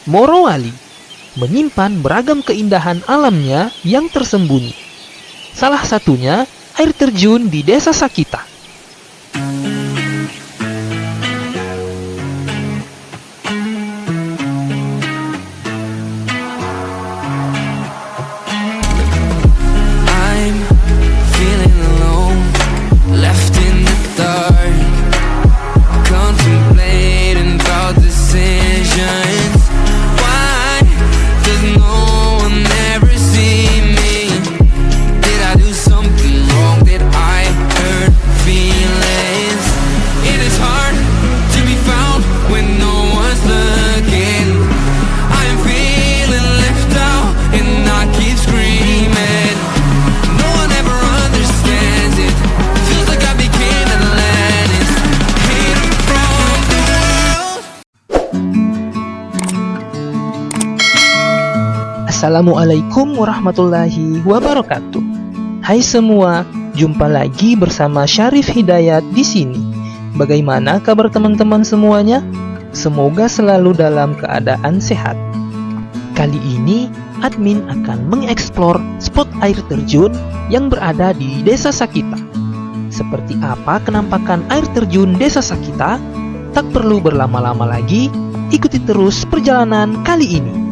Morowali, menyimpan beragam keindahan alamnya yang tersembunyi. Salah satunya air terjun di Desa Sakita. Assalamualaikum warahmatullahi wabarakatuh. Hai semua, jumpa lagi bersama Syarif Hidayat di sini. Bagaimana kabar teman-teman semuanya? Semoga selalu dalam keadaan sehat. Kali ini, admin akan mengeksplor spot air terjun yang berada di Desa Sakita. Seperti apa kenampakan air terjun Desa Sakita? Tak perlu berlama-lama lagi, ikuti terus perjalanan kali ini.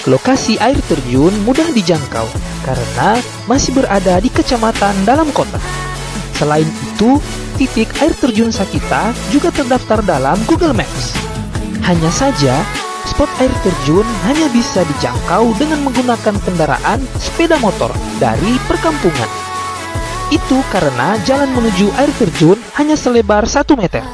Lokasi air terjun mudah dijangkau karena masih berada di kecamatan dalam kota. Selain itu, titik air terjun Sakita juga terdaftar dalam Google Maps. Hanya saja, spot air terjun hanya bisa dijangkau dengan menggunakan kendaraan sepeda motor dari perkampungan. Itu karena jalan menuju air terjun hanya selebar 1 meter.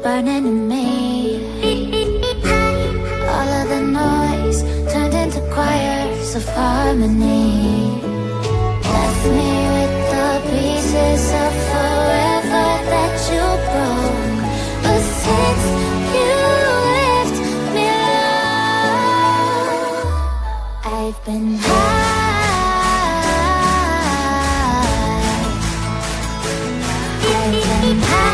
Burning in me. All of the noise turned into choirs of harmony. Left me with the pieces of forever that you broke. But since you left me alone, I've been high. I've been high.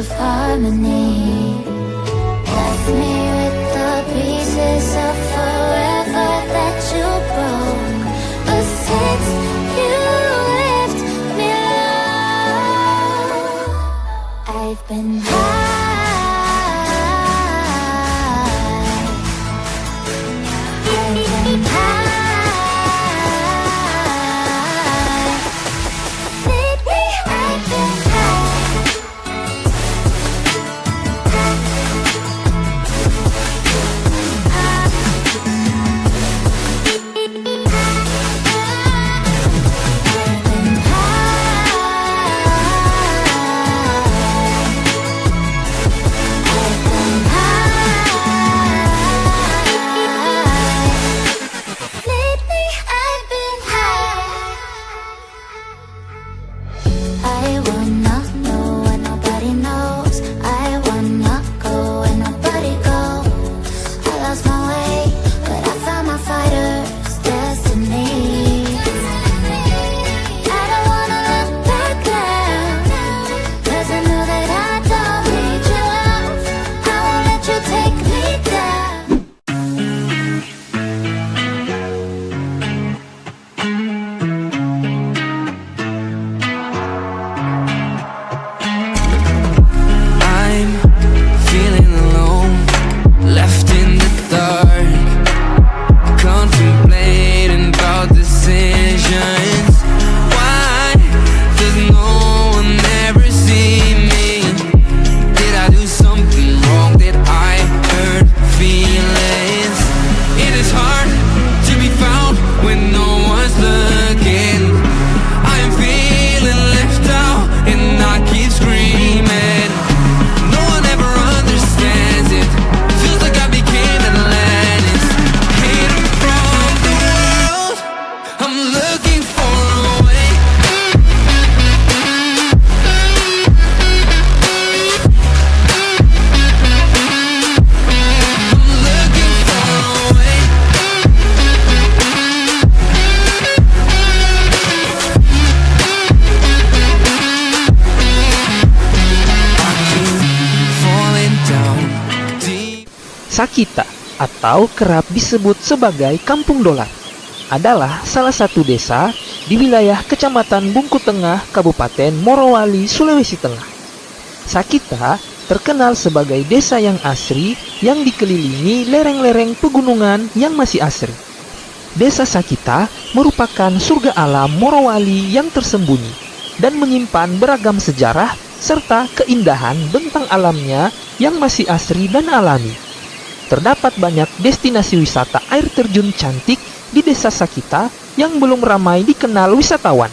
of harmony. Left me with the pieces of forever that you broke. But since you left me alone, I've been high. Sakita atau kerap disebut sebagai Kampung Dollar adalah salah satu desa di wilayah Kecamatan Bungku Tengah, Kabupaten Morowali, Sulawesi Tengah. Sakita terkenal sebagai desa yang asri yang dikelilingi lereng-lereng pegunungan yang masih asri. Desa Sakita merupakan surga alam Morowali yang tersembunyi dan menyimpan beragam sejarah serta keindahan bentang alamnya yang masih asri dan alami. Terdapat banyak destinasi wisata air terjun cantik di Desa Sakita yang belum ramai dikenal wisatawan.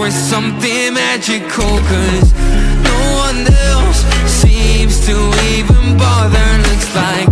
for something magical, 'cause no one else seems to even bother. Looks like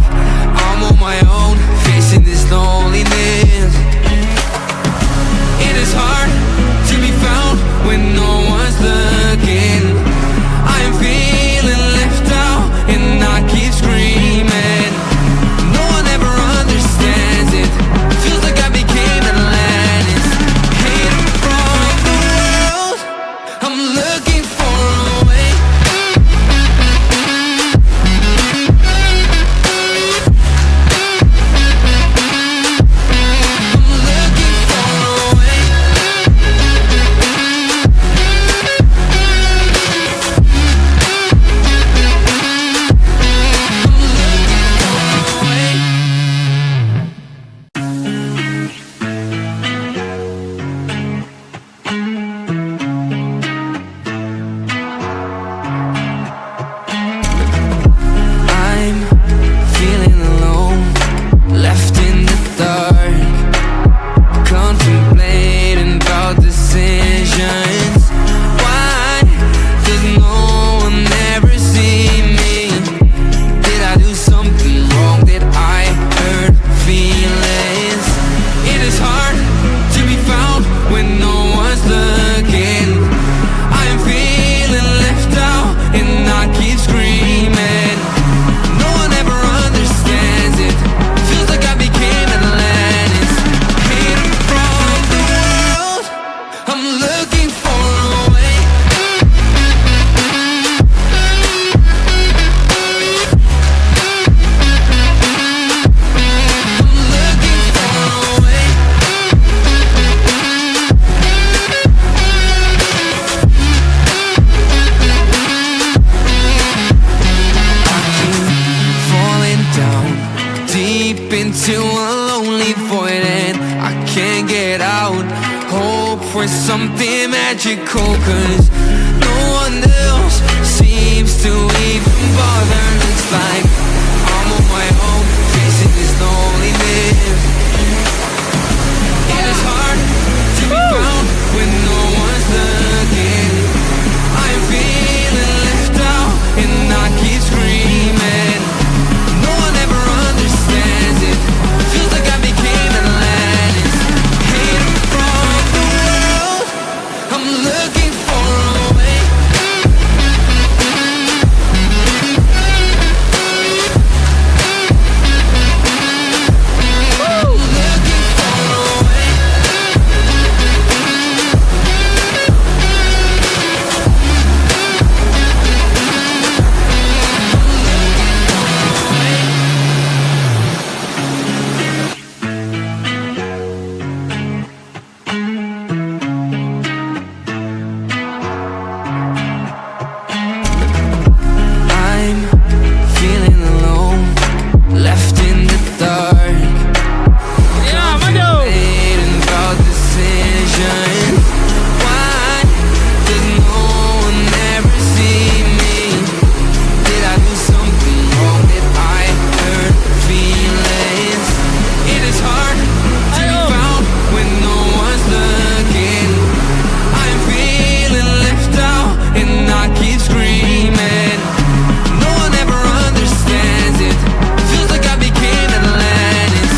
into a lonely void and I can't get out. Hope for something magical, cause no one else seems to even bother. Looks like I'm on my own, facing this loneliness. It is hard to be found when no one's looking. I'm feeling left out and I keep screaming. No one ever understands it. Feels like I became Atlantis. Hidden from the world, I'm looking for a way. Looking for a way. I'm feeling alone, left in the dark. Contemplating about decisions. Why does no one ever see me? Did I do something wrong? Did I hurt feelings? It is hard to be found when no one's looking. I'm feeling left out and I keep screaming. No one ever understands it. Feels like I became Atlantis.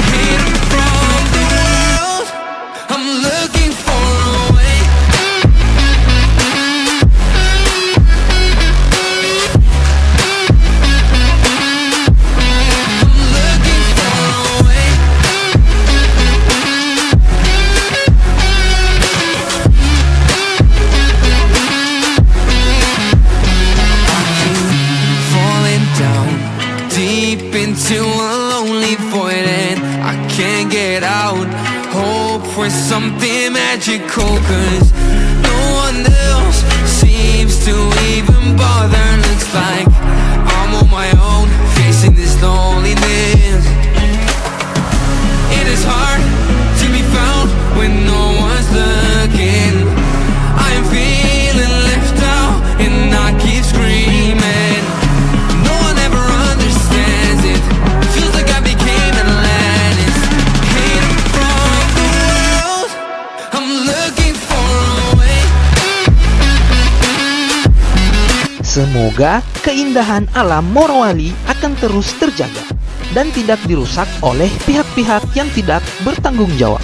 Hidden from the world, I'm looking for a way. I'm looking for a way. Falling down deep into a lonely void and I can't get out. Hope for something magical, cause no one else seems to even bother. Looks like I'm on my own, facing this loneliness. It is hard to be found when no one's looking. I'm feeling left out and I keep screaming. No one ever understands it. Feels like I became Atlantis. Hidden from the world, I'm looking for a way. Semoga keindahan alam Morowali akan terus terjaga dan tidak dirusak oleh pihak-pihak yang tidak bertanggung jawab.